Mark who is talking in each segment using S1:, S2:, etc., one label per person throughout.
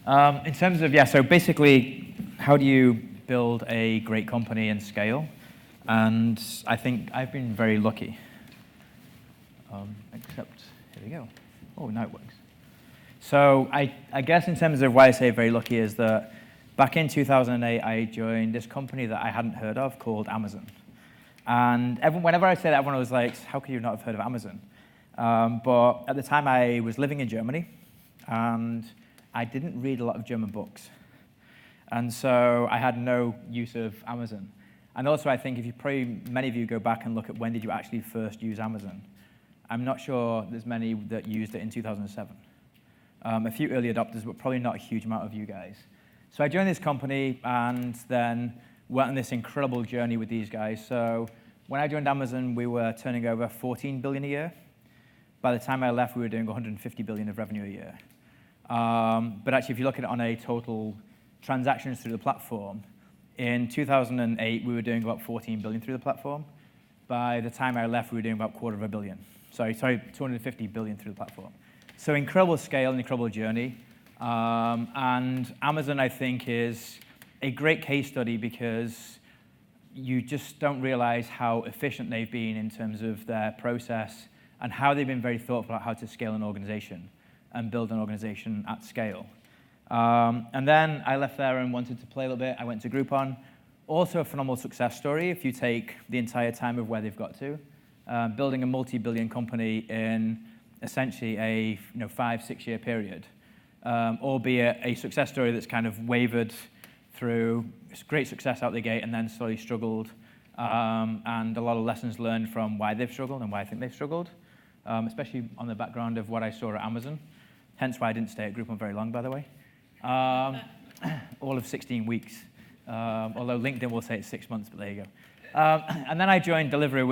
S1: In terms of, yeah, so basically, how do you build a great company and scale? And I think I've been very lucky. Except, here we go. Oh, now it works. So I guess in terms of why I say very lucky is that back in 2008, I joined this company that I hadn't heard of called Amazon. And whenever I say that, everyone was like, how could you not have heard of Amazon? But at the time, I was living in Germany, and I didn't read a lot of German books. And so I had no use of Amazon. And also, I think if you probably, many of you go back and look at when did you actually first use Amazon, I'm not sure there's many that used it in 2007. A few early adopters, but probably not a huge amount of you guys. So I joined this company and then went on this incredible journey with these guys. So when I joined Amazon, we were turning over 14 billion a year. By the time I left, we were doing 150 billion of revenue a year. But actually, if you look at it on a total transactions through the platform, in 2008, we were doing about 14 billion through the platform. By the time I left, we were doing about $250 million. Sorry, 250 billion through the platform. So incredible scale and incredible journey. And Amazon, I think, is a great case study because you just don't realize how efficient they've been in terms of their process and how they've been very thoughtful about how to scale an organization and build an organization at scale. And then I left there and wanted to play a little bit. I went to Groupon. Also a phenomenal success story if you take the entire time of where they've got to. Building a multi-billion company in essentially a 5-6 year period. Albeit a success story that's kind of wavered through great success out the gate and then slowly struggled. And a lot of lessons learned from why they've struggled and why I think they've struggled. Especially on the background of what I saw at Amazon. Hence why I didn't stay at Groupon very long, by the way. All of 16 weeks. Although LinkedIn will say it's 6 months, but there you go. And then I joined Deliveroo,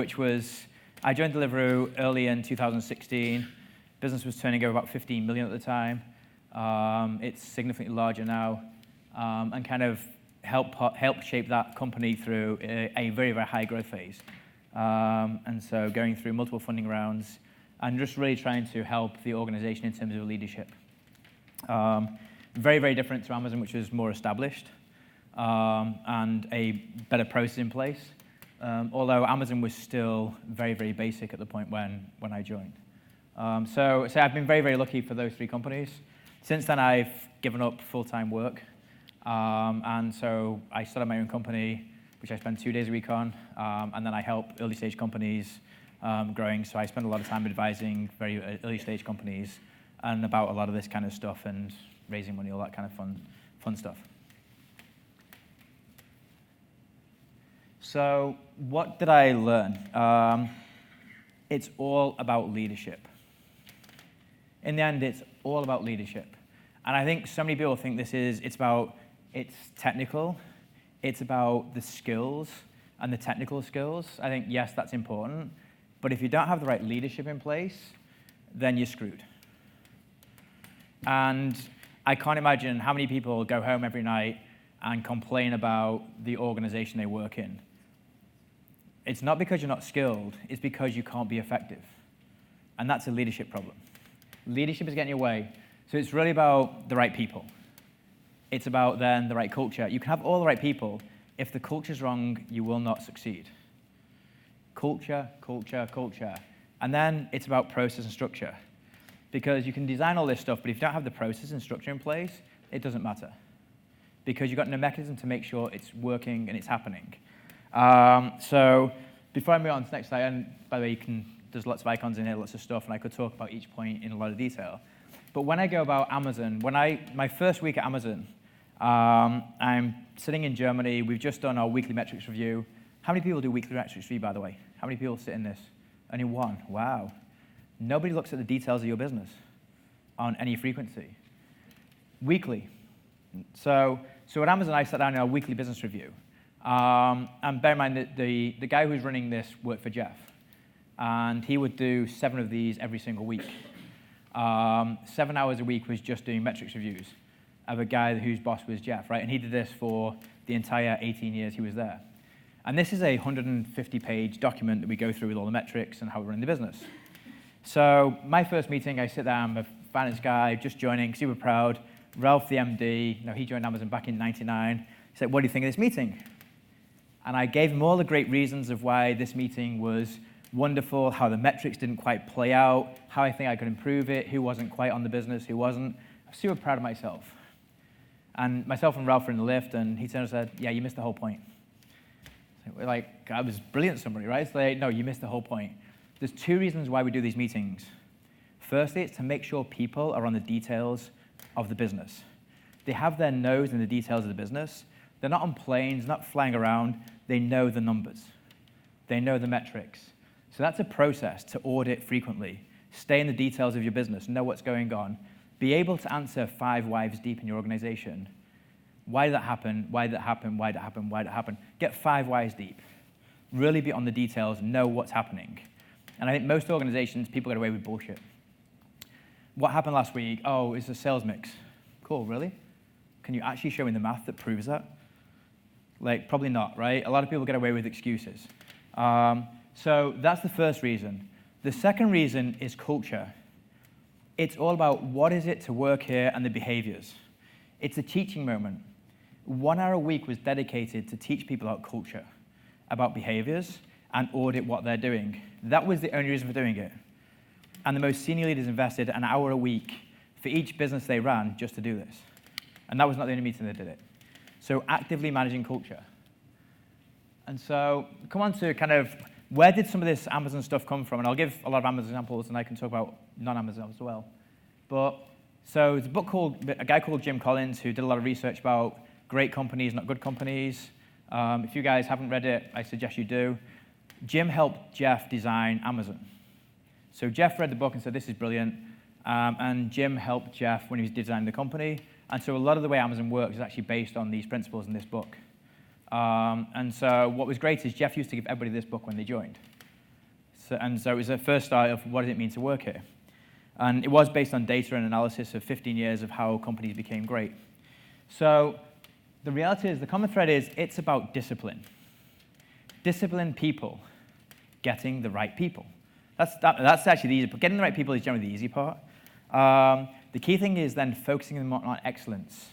S1: I joined Deliveroo early in 2016. Business was turning over about 15 million at the time. It's significantly larger now, and kind of help shape that company through a very, very high growth phase. And so going through multiple funding rounds and just really trying to help the organization in terms of leadership. Very, very different to Amazon, which was more established and a better process in place. Although Amazon was still very, very basic at the point when I joined. So I've been very, very lucky for those 3 companies. Since then, I've given up full-time work. And so I started my own company, which I spend 2 days a week on. And then I help early-stage companies growing. So I spend a lot of time advising very early-stage companies and about a lot of this kind of stuff and raising money, all that kind of fun stuff. So what did I learn? It's all about leadership. In the end, it's all about leadership. And I think so many people think it's technical, it's about the skills and the technical skills. I think, yes, that's important. But if you don't have the right leadership in place, then you're screwed. And I can't imagine how many people go home every night and complain about the organization they work in. It's not because you're not skilled, it's because you can't be effective. And that's a leadership problem. Leadership is getting in your way. So it's really about the right people. It's about then the right culture. You can have all the right people. If the culture's wrong, you will not succeed. Culture, culture, culture. And then it's about process and structure. Because you can design all this stuff, but if you don't have the process and structure in place, it doesn't matter. Because you've got no mechanism to make sure it's working and it's happening. So before I move on to the next slide, and by the way, there's lots of icons in here, lots of stuff, and I could talk about each point in a lot of detail. But when I go about Amazon, my first week at Amazon, I'm sitting in Germany. We've just done our weekly metrics review. How many people do weekly metrics review, by the way? How many people sit in this? Only one. Wow. Nobody looks at the details of your business on any frequency. Weekly. So at Amazon, I sat down in our weekly business review. And bear in mind that the guy who's running this worked for Jeff. And he would do 7 of these every single week. 7 hours a week was just doing metrics reviews of a guy whose boss was Jeff, right? And he did this for the entire 18 years he was there. And this is a 150-page document that we go through with all the metrics and how we're running the business. So my first meeting, I sit down, I'm a finance guy, just joining, super proud, Ralph, the MD, he joined Amazon back in '99. He said, what do you think of this meeting? And I gave him all the great reasons of why this meeting was wonderful, how the metrics didn't quite play out, how I think I could improve it, who wasn't quite on the business, who wasn't. I was super proud of myself. And myself and Ralph were in the lift, and he turned and said, yeah, you missed the whole point. So we're like, that was brilliant summary, right? It's like, no, you missed the whole point. There's two reasons why we do these meetings. Firstly, it's to make sure people are on the details of the business. They have their nose in the details of the business. They're not on planes, not flying around. They know the numbers. They know the metrics. So that's a process to audit frequently. Stay in the details of your business, know what's going on. Be able to answer 5 whys deep in your organization. Why did that happen? Why did that happen? Why did it happen? Why did it happen? Get 5 whys deep. Really be on the details, know what's happening. And I think most organizations, people get away with bullshit. What happened last week? Oh, it's a sales mix. Cool, really? Can you actually show me the math that proves that? Like, probably not, right? A lot of people get away with excuses. So that's the first reason. The second reason is culture. It's all about what is it to work here and the behaviors. It's a teaching moment. 1 hour a week was dedicated to teach people about culture, about behaviors, and audit what they're doing. That was the only reason for doing it. And the most senior leaders invested an hour a week for each business they ran just to do this. And that was not the only meeting they did it. So actively managing culture. And so come on to kind of, where did some of this Amazon stuff come from? And I'll give a lot of Amazon examples, and I can talk about non-Amazon as well. But so there's a guy called Jim Collins who did a lot of research about great companies, not good companies. If you guys haven't read it, I suggest you do. Jim helped Jeff design Amazon. So Jeff read the book and said, this is brilliant. And Jim helped Jeff when he was designing the company. And so a lot of the way Amazon works is actually based on these principles in this book. And so what was great is Jeff used to give everybody this book when they joined. So it was the first start of what does it mean to work here. And it was based on data and analysis of 15 years of how companies became great. So the reality is, the common thread is, it's about discipline. Disciplined people getting the right people. That's actually the easy part. Getting the right people is generally the easy part. The key thing is then focusing them on excellence.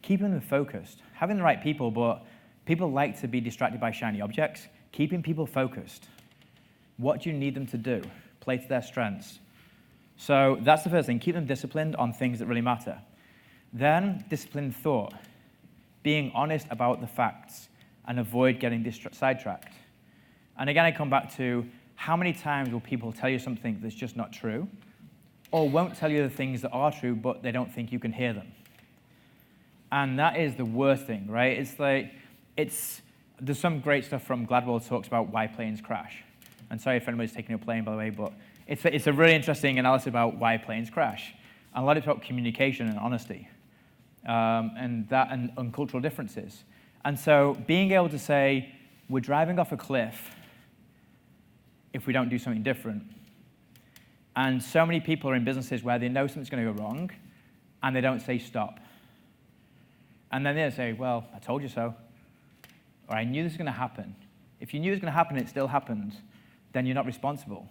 S1: Keeping them focused. Having the right people, but people like to be distracted by shiny objects. Keeping people focused. What do you need them to do? Play to their strengths. So that's the first thing. Keep them disciplined on things that really matter. Then, disciplined thought. Being honest about the facts and avoid getting sidetracked. And again, I come back to, how many times will people tell you something that's just not true, or won't tell you the things that are true, but they don't think you can hear them? And that is the worst thing, right? It's like, there's some great stuff from Gladwell talks about why planes crash. And sorry if anybody's taking a plane, by the way, but it's a really interesting analysis about why planes crash. And a lot of it's about communication and honesty, and cultural differences. And so being able to say, we're driving off a cliff if we don't do something different. And so many people are in businesses where they know something's going to go wrong, and they don't say stop. And then they say, well, I told you so, or I knew this was going to happen. If you knew it was going to happen and it still happened, then you're not responsible.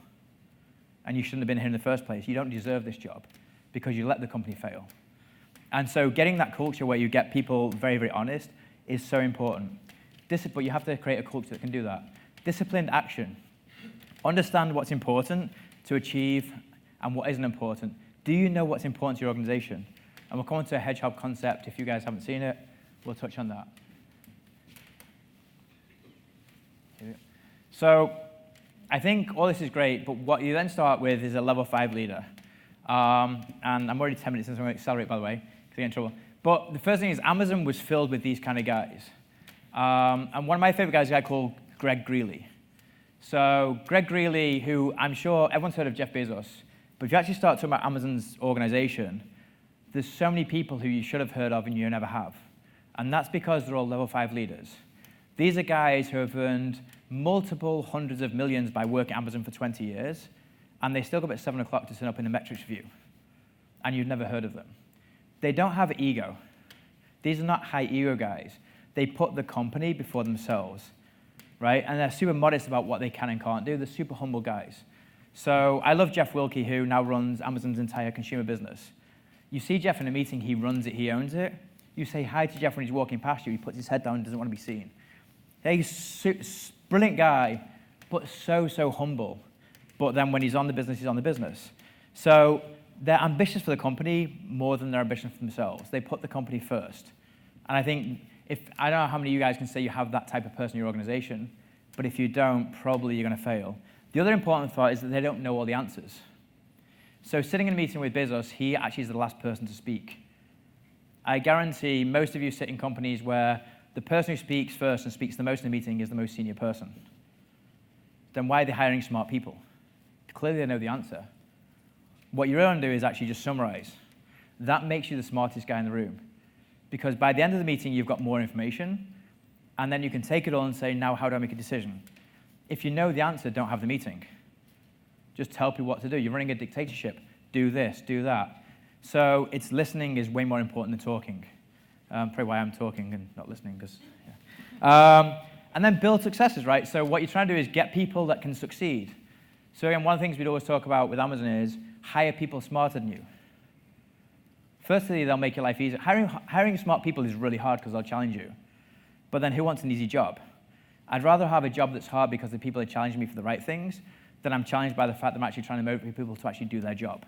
S1: And you shouldn't have been here in the first place. You don't deserve this job because you let the company fail. And so getting that culture where you get people very, very honest is so important. But you have to create a culture that can do that. Disciplined action. Understand what's important to achieve and what isn't important. Do you know what's important to your organization? And we'll come on to a Hedgehog concept. If you guys haven't seen it, we'll touch on that. So I think all this is great, but what you then start with is a level 5 leader. And I'm already 10 minutes in, so I'm going to accelerate, by the way, because I get in trouble. But the first thing is Amazon was filled with these kind of guys. And one of my favorite guys is a guy called Greg Greeley. So Greg Greeley, who I'm sure everyone's heard of Jeff Bezos, but if you actually start talking about Amazon's organization, there's so many people who you should have heard of and you never have. And that's because they're all level 5 leaders. These are guys who have earned multiple hundreds of millions by working at Amazon for 20 years, and they still go up at 7 o'clock to turn up in the metrics review. And you've never heard of them. They don't have ego. These are not high ego guys. They put the company before themselves, right? And they're super modest about what they can and can't do. They're super humble guys. So I love Jeff Wilke, who now runs Amazon's entire consumer business. You see Jeff in a meeting, he runs it, he owns it. You say hi to Jeff when he's walking past you, he puts his head down and doesn't want to be seen. Yeah, he's a brilliant guy, but so humble. But then when he's on the business, he's on the business. So they're ambitious for the company more than they're ambitious for themselves. They put the company first. And I think, I don't know how many of you guys can say you have that type of person in your organization, but if you don't, probably you're going to fail. The other important thought is that they don't know all the answers. So sitting in a meeting with Bezos, he actually is the last person to speak. I guarantee most of you sit in companies where the person who speaks first and speaks the most in the meeting is the most senior person. Then why are they hiring smart people? Clearly they know the answer. What you really want to do is actually just summarize. That makes you the smartest guy in the room. Because by the end of the meeting, you've got more information, and then you can take it all and say, now how do I make a decision? If you know the answer, don't have the meeting. Just tell people what to do. You're running a dictatorship. Do this, do that. So listening is way more important than talking. Probably why I'm talking and not listening, because, yeah. And then build successes, right? So what you're trying to do is get people that can succeed. So again, one of the things we'd always talk about with Amazon is hire people smarter than you. Firstly, they'll make your life easier. Hiring smart people is really hard because they'll challenge you. But then who wants an easy job? I'd rather have a job that's hard because the people are challenging me for the right things than I'm challenged by the fact that I'm actually trying to motivate people to actually do their job.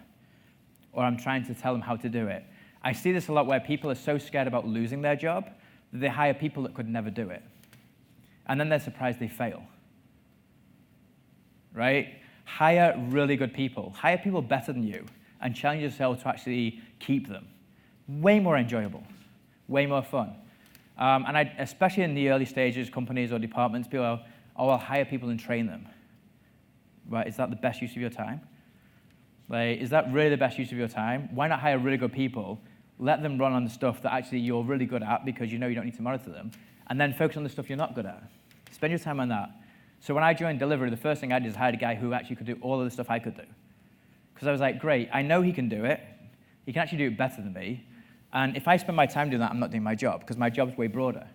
S1: Or I'm trying to tell them how to do it. I see this a lot where people are so scared about losing their job that they hire people that could never do it. And then they're surprised they fail. Right? Hire really good people. Hire people better than you and challenge yourself to actually keep them. Way more enjoyable. Way more fun. And especially in the early stages, companies or departments, people are, I'll hire people and train them. Right? Is that the best use of your time? Like, is that really the best use of your time? Why not hire really good people, let them run on the stuff that actually you're really good at because you know you don't need to monitor them, and then focus on the stuff you're not good at. Spend your time on that. So when I joined Delivery, the first thing I did is hire a guy who actually could do all of the stuff I could do. Because I was like, great, I know he can do it. He can actually do it better than me. And if I spend my time doing that, I'm not doing my job, because my job's way broader.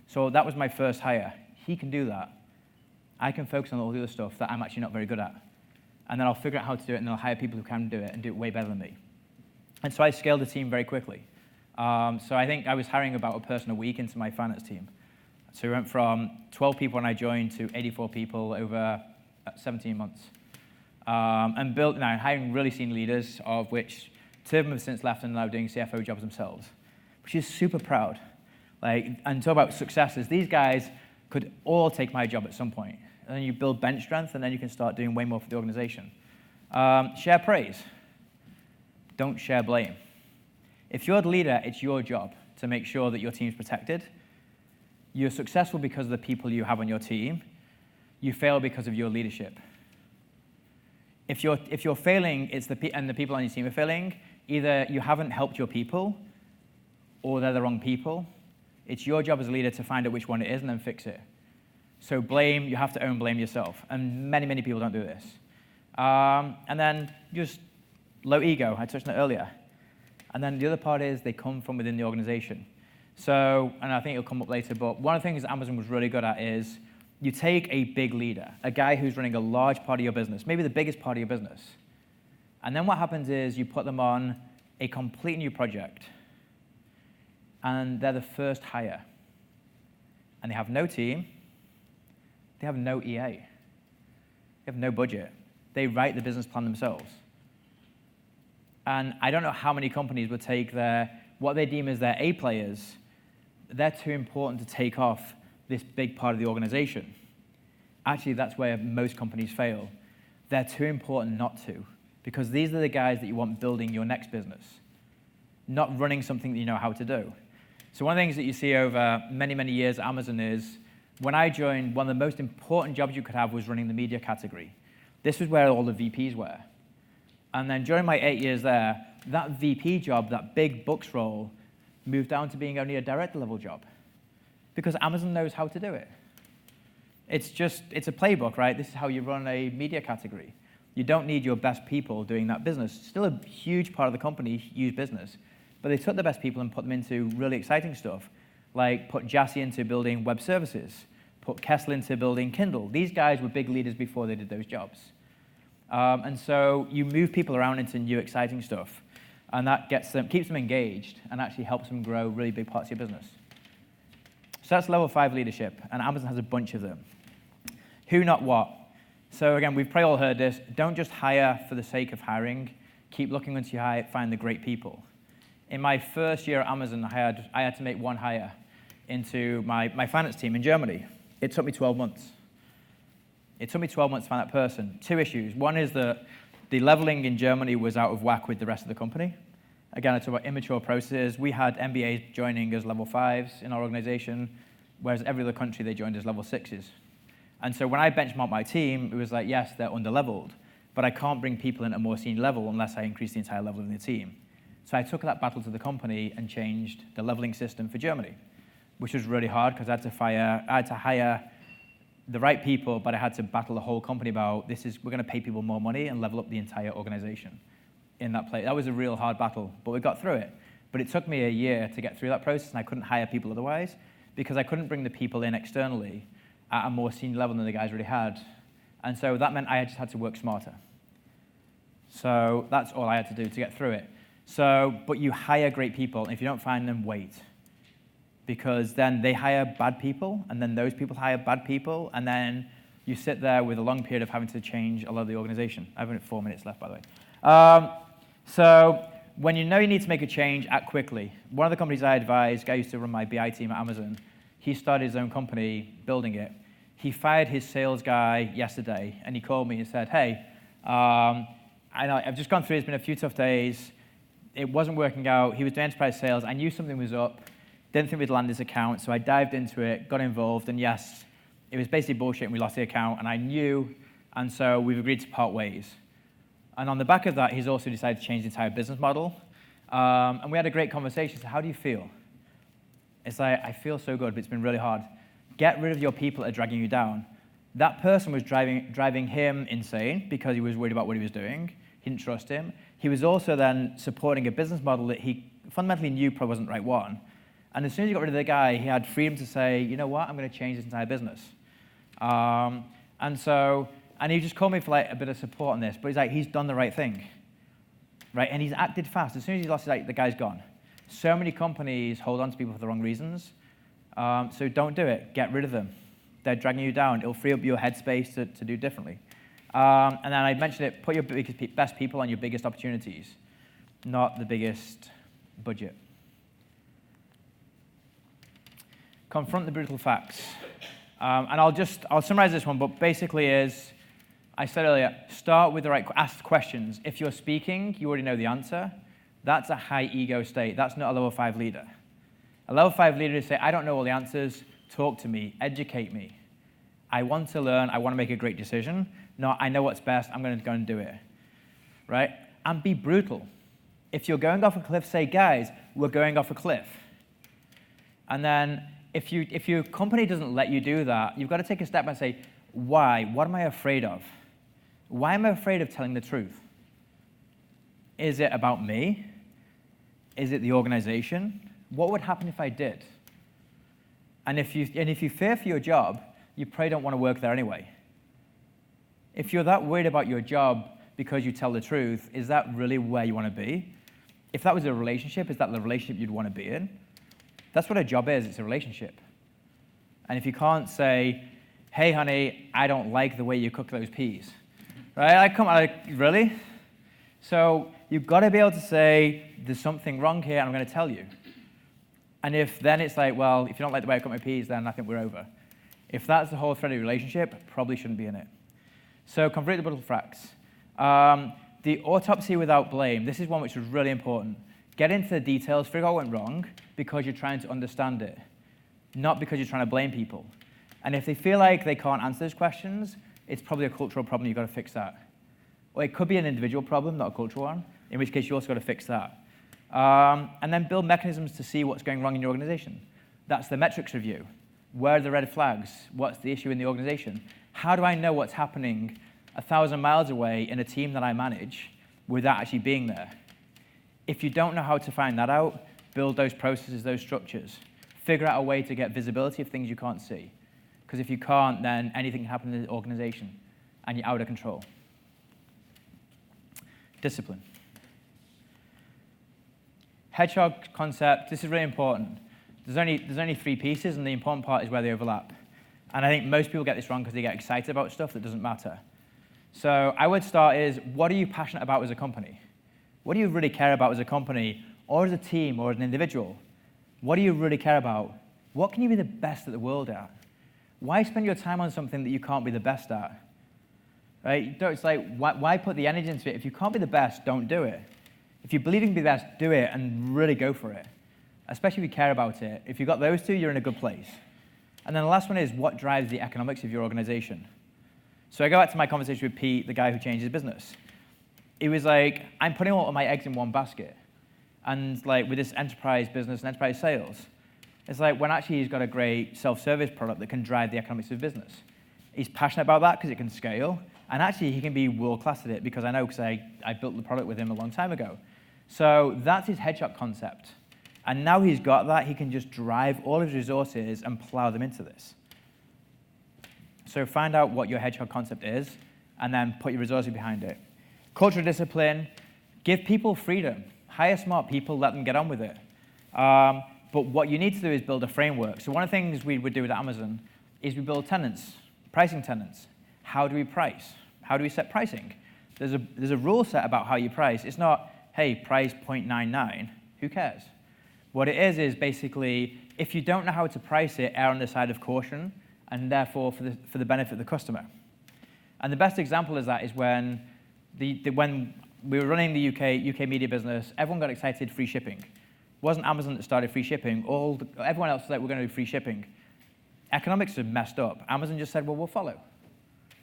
S1: So that was my first hire. He can do that. I can focus on all the other stuff that I'm actually not very good at. And then I'll figure out how to do it, and then I'll hire people who can do it and do it way better than me. And so I scaled the team very quickly. So I think I was hiring about a person a week into my finance team. So we went from 12 people when I joined to 84 people over 17 months. And hiring really senior leaders, of which two of them have since left and are now doing CFO jobs themselves, which is super proud. And talk about successes. These guys could all take my job at some point. And then you build bench strength, and then you can start doing way more for the organization. Share praise. Don't share blame. If you're the leader, it's your job to make sure that your team's protected. You're successful because of the people you have on your team. You fail because of your leadership. If you're failing, and the people on your team are failing, either you haven't helped your people, or they're the wrong people. It's your job as a leader to find out which one it is and then fix it. So blame, you have to own blame yourself. And many, many people don't do this. And then just low ego. I touched on it earlier. And then the other part is they come from within the organization. So, and I think it'll come up later, but one of the things Amazon was really good at is you take a big leader, a guy who's running a large part of your business, maybe the biggest part of your business. And then what happens is you put them on a complete new project. And they're the first hire. And they have no team. They have no EA. They have no budget. They write the business plan themselves. And I don't know how many companies would take what they deem as their A players. They're too important to take off this big part of the organization. Actually, that's where most companies fail. They're too important not to, because these are the guys that you want building your next business, not running something that you know how to do. So one of the things that you see over many, many years at Amazon is, when I joined, one of the most important jobs you could have was running the media category. This was where all the VPs were. And then during my 8 years there, that VP job, that big books role, moved down to being only a director level job, because Amazon knows how to do it. It's a playbook, right? This is how you run a media category. You don't need your best people doing that business. Still a huge part of the company use business, but they took the best people and put them into really exciting stuff, like put Jassy into building web services, put Kessel into building Kindle. These guys were big leaders before they did those jobs. And so you move people around into new exciting stuff. And that keeps them engaged and actually helps them grow really big parts of your business. So that's level 5 leadership, and Amazon has a bunch of them. Who, not what. So again, we've probably all heard this. Don't just hire for the sake of hiring. Keep looking until you find the great people. In my first year at Amazon, I had to make one hire into my finance team in Germany. It took me 12 months. It took me 12 months to find that person. 2 issues. One is that the leveling in Germany was out of whack with the rest of the company. Again, I talk about immature processes. We had MBAs joining as level 5s in our organization, whereas every other country they joined as level 6s. And so when I benchmarked my team, it was like, yes, they're under-leveled, but I can't bring people in at a more senior level unless I increase the entire level of the team. So I took that battle to the company and changed the leveling system for Germany, which was really hard because I had to hire the right people, but I had to battle the whole company about we're going to pay people more money and level up the entire organization in that place. That was a real hard battle, but we got through it. But it took me a year to get through that process, and I couldn't hire people otherwise because I couldn't bring the people in externally at a more senior level than the guys already had. And so that meant I just had to work smarter. So that's all I had to do to get through it. But you hire great people, and if you don't find them, wait. Because then they hire bad people, and then those people hire bad people, and then you sit there with a long period of having to change a lot of the organization. I've only 4 minutes left, by the way. So when you know you need to make a change, act quickly. One of the companies I advised, guy used to run my BI team at Amazon, he started his own company, building it. He fired his sales guy yesterday, and he called me and said, hey, I've just gone through, it's been a few tough days. It wasn't working out. He was doing enterprise sales. I knew something was up. Didn't think we'd land his account, so I dived into it, got involved, and yes, it was basically bullshit, and we lost the account, and I knew, and so we've agreed to part ways. And on the back of that, he's also decided to change the entire business model. And we had a great conversation. So how do you feel? It's like, I feel so good, but it's been really hard. Get rid of your people that are dragging you down. That person was driving him insane because he was worried about what he was doing. He didn't trust him. He was also then supporting a business model that he fundamentally knew probably wasn't the right one. And as soon as he got rid of the guy, he had freedom to say, you know what, I'm going to change this entire business. And he just called me for like a bit of support on this, but he's like, he's done the right thing, right? And he's acted fast. As soon as he lost, the guy's gone. So many companies hold on to people for the wrong reasons. So don't do it. Get rid of them. They're dragging you down. It'll free up your headspace to do differently. And then I mentioned it, put your best people on your biggest opportunities, not the biggest budget. Confront the brutal facts. And I'll summarize this one, but basically is, I said earlier, start with the right, ask questions. If you're speaking, you already know the answer. That's a high ego state. That's not a level 5 leader. A level 5 leader is say, I don't know all the answers, talk to me, educate me. I want to learn, I want to make a great decision. No, I know what's best, I'm going to go and do it, right? And be brutal. If you're going off a cliff, say, guys, we're going off a cliff. And then if your company doesn't let you do that, you've got to take a step and say, why? What am I afraid of? Why am I afraid of telling the truth? Is it about me? Is it the organization? What would happen if I did? And if you fear for your job, you probably don't want to work there anyway. If you're that worried about your job because you tell the truth, is that really where you want to be? If that was a relationship, is that the relationship you'd want to be in? That's what a job is, it's a relationship. And if you can't say, hey, honey, I don't like the way you cook those peas, right? Really? So you've got to be able to say, there's something wrong here, and I'm going to tell you. And if then it's like, well, if you don't like the way I cook my peas, then I think we're over. If that's the whole thread of the relationship, probably shouldn't be in it. So confront the brutal facts. The autopsy without blame. This is one which is really important. Get into the details, figure out what went wrong, because you're trying to understand it, not because you're trying to blame people. And if they feel like they can't answer those questions, it's probably a cultural problem, you've got to fix that. Or it could be an individual problem, not a cultural one, in which case you also got to fix that. And then build mechanisms to see what's going wrong in your organization. That's the metrics review. Where are the red flags? What's the issue in the organization? How do I know what's happening 1,000 miles away in a team that I manage without actually being there? If you don't know how to find that out, build those processes, those structures. Figure out a way to get visibility of things you can't see. Because if you can't, then anything can happen in the organization, and you're out of control. Discipline. Hedgehog concept, this is really important. There's only 3 pieces, and the important part is where they overlap. And I think most people get this wrong because they get excited about stuff that doesn't matter. So I would start is, what are you passionate about as a company? What do you really care about as a company, or as a team, or as an individual? What do you really care about? What can you be the best at the world at? Why spend your time on something that you can't be the best at? Right? It's like, why put the energy into it? If you can't be the best, don't do it. If you believe you can be the best, do it and really go for it, especially if you care about it. If you've got those 2, you're in a good place. And then the last one is, what drives the economics of your organization? So I go back to my conversation with Pete, the guy who changed his business. It was like, I'm putting all of my eggs in one basket. And like with this enterprise business and enterprise sales, it's like when actually he's got a great self-service product that can drive the economics of business. He's passionate about that because it can scale. And actually, he can be world-class at it because I know, because I built the product with him a long time ago. So that's his Hedgehog concept. And now he's got that, he can just drive all his resources and plow them into this. So find out what your Hedgehog concept is, and then put your resources behind it. Cultural discipline, give people freedom. Hire smart people, let them get on with it. But what you need to do is build a framework. So one of the things we would do with Amazon is we build tenants, pricing tenants. How do we price? How do we set pricing? There's a rule set about how you price. It's not, hey, price 0.99. Who cares? What it is basically, if you don't know how to price it, err on the side of caution, and therefore for the benefit of the customer. And the best example of that is when when we were running the UK media business, everyone got excited, free shipping. It wasn't Amazon that started free shipping. Everyone else was like, we're going to do free shipping. Economics are messed up. Amazon just said, well, we'll follow.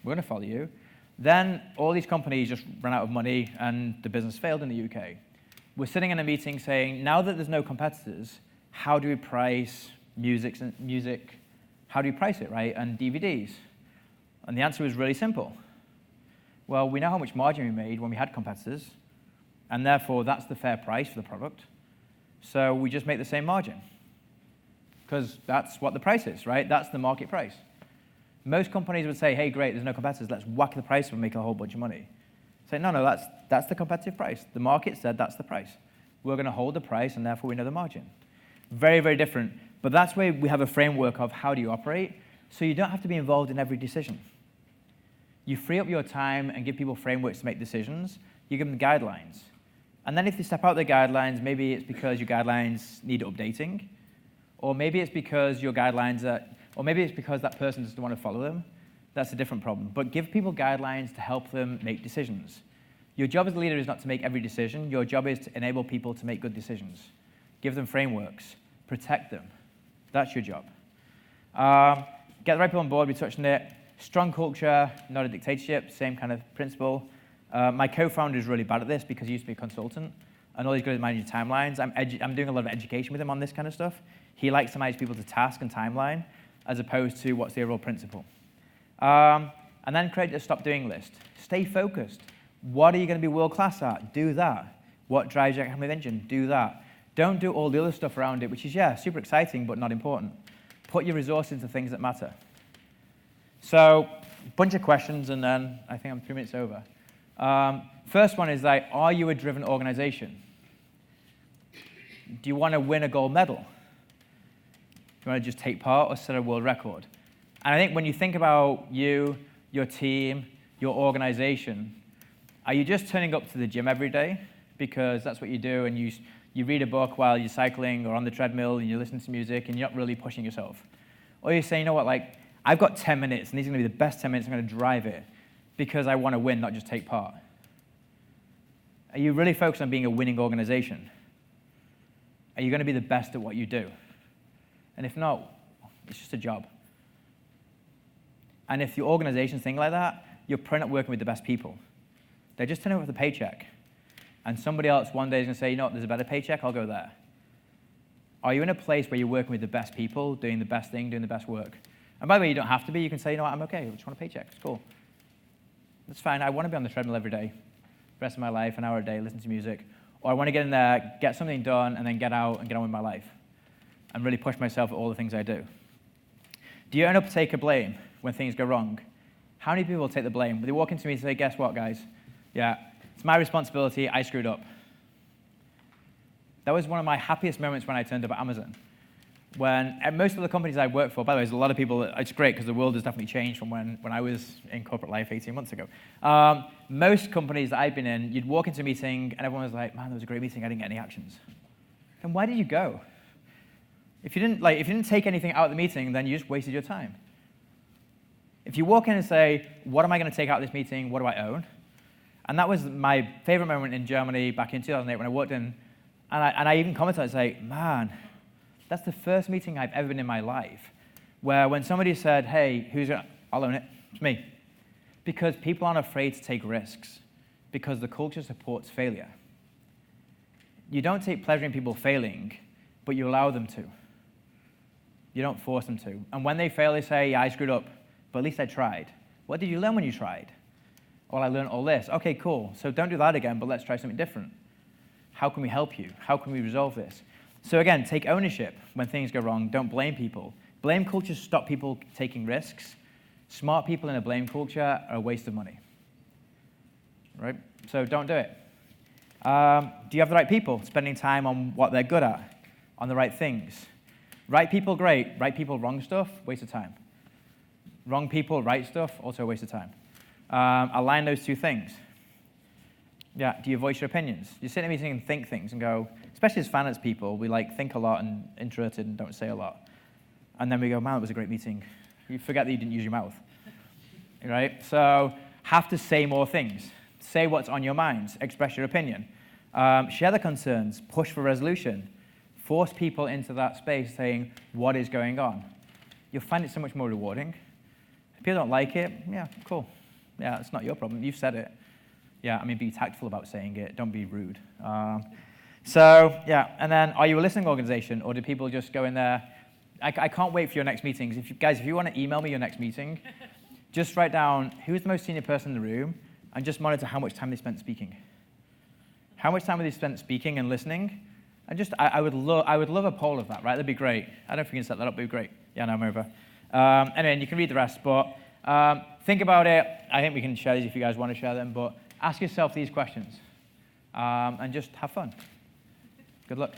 S1: We're going to follow you. Then all these companies just ran out of money, and the business failed in the UK. We're sitting in a meeting saying, now that there's no competitors, how do we price music? How do we price it, right? And DVDs. And the answer was really simple. Well, we know how much margin we made when we had competitors, and therefore that's the fair price for the product. So we just make the same margin, because that's what the price is, right? That's the market price. Most companies would say, hey, great, there's no competitors, let's whack the price and make a whole bunch of money. Say, no, that's the competitive price. The market said that's the price. We're going to hold the price, and therefore we know the margin. Very, very different. But that's where we have a framework of how do you operate, so you don't have to be involved in every decision. You free up your time and give people frameworks to make decisions. You give them guidelines. And then if they step out the guidelines, maybe it's because your guidelines need updating, or maybe it's because your guidelines or maybe it's because that person doesn't want to follow them. That's a different problem. But give people guidelines to help them make decisions. Your job as a leader is not to make every decision. Your job is to enable people to make good decisions. Give them frameworks. Protect them. That's your job. Get the right people on board. We touched on it. Strong culture, not a dictatorship. Same kind of principle. My co-founder is really bad at this because he used to be a consultant, and all he's good at managing timelines. I'm doing a lot of education with him on this kind of stuff. He likes to manage people to task and timeline, as opposed to what's the overall principle. And then create a stop doing list. Stay focused. What are you going to be world-class at? Do that. What drives your economic engine? Do that. Don't do all the other stuff around it, which is, yeah, super exciting, but not important. Put your resources into things that matter. So, a bunch of questions, and then I think I'm 3 minutes over. First one is, like, are you a driven organization? Do you want to win a gold medal? Do you want to just take part or set a world record? And I think when you think about you, your team, your organization, are you just turning up to the gym every day because that's what you do, and you read a book while you're cycling or on the treadmill and you listen to music and you're not really pushing yourself? Or you say, you know what, like, I've got 10 minutes and these are going to be the best 10 minutes, I'm going to drive it because I want to win, not just take part. Are you really focused on being a winning organization? Are you going to be the best at what you do? And if not, it's just a job. And if your organization's thinking like that, you're probably not working with the best people. They're just turning up with a paycheck. And somebody else one day is going to say, you know what, there's a better paycheck, I'll go there. Are you in a place where you're working with the best people, doing the best thing, doing the best work? And by the way, you don't have to be. You can say, you know what, I'm okay, I just want a paycheck, it's cool. That's fine, I want to be on the treadmill every day, the rest of my life, an hour a day, listen to music. Or I want to get in there, get something done, and then get out and get on with my life. And really push myself at all the things I do. Do you end up take a blame when things go wrong? How many people take the blame? They walk into me and say, guess what, guys? Yeah, it's my responsibility, I screwed up. That was one of my happiest moments when I turned up at Amazon. When at most of the companies I work for, by the way, there's a lot of people, it's great because the world has definitely changed from when I was in corporate life 18 months ago. Most companies that I've been in, you'd walk into a meeting and everyone was like, man, that was a great meeting, I didn't get any actions. And why did you go? If you didn't take anything out of the meeting, then you just wasted your time. If you walk in and say, what am I going to take out of this meeting, what do I own? And that was my favorite moment in Germany back in 2008 when I walked in, and I even commented and say, man, that's the first meeting I've ever been in my life where when somebody said, hey, I'll own it, it's me. Because people aren't afraid to take risks because the culture supports failure. You don't take pleasure in people failing, but you allow them to. You don't force them to. And when they fail, they say, yeah, I screwed up, but at least I tried. What did you learn when you tried? Well, I learned all this. Okay, cool. So don't do that again, but let's try something different. How can we help you? How can we resolve this? So again, take ownership when things go wrong. Don't blame people. Blame cultures stop people taking risks. Smart people in a blame culture are a waste of money. Right? So don't do it. Do you have the right people? Spending time on what they're good at, on the right things. Right people, great. Right people, wrong stuff, waste of time. Wrong people, right stuff, also a waste of time. Align those two things. Yeah, do you voice your opinions? You sit in a meeting and think things and go, especially as finance people, we think a lot and introverted and don't say a lot. And then we go, man, it was a great meeting. You forget that you didn't use your mouth. Right? So have to say more things. Say what's on your mind. Express your opinion. Share the concerns. Push for resolution. Force people into that space saying, what is going on? You'll find it so much more rewarding. If people don't like it, yeah, cool. Yeah, it's not your problem. You've said it. Yeah, I mean, be tactful about saying it. Don't be rude. So, yeah, and then are you a listening organization, or do people just go in there? I can't wait for your next meetings. If you want to email me your next meeting, just write down who's the most senior person in the room and just monitor how much time they spent speaking. How much time have they spent speaking and listening? And just, I would love a poll of that, right? That'd be great. I don't know if we can set that up, but it'd be great. Yeah, no, I'm over. Anyway, you can read the rest, but think about it. I think we can share these if you guys want to share them, but ask yourself these questions and just have fun. Good luck.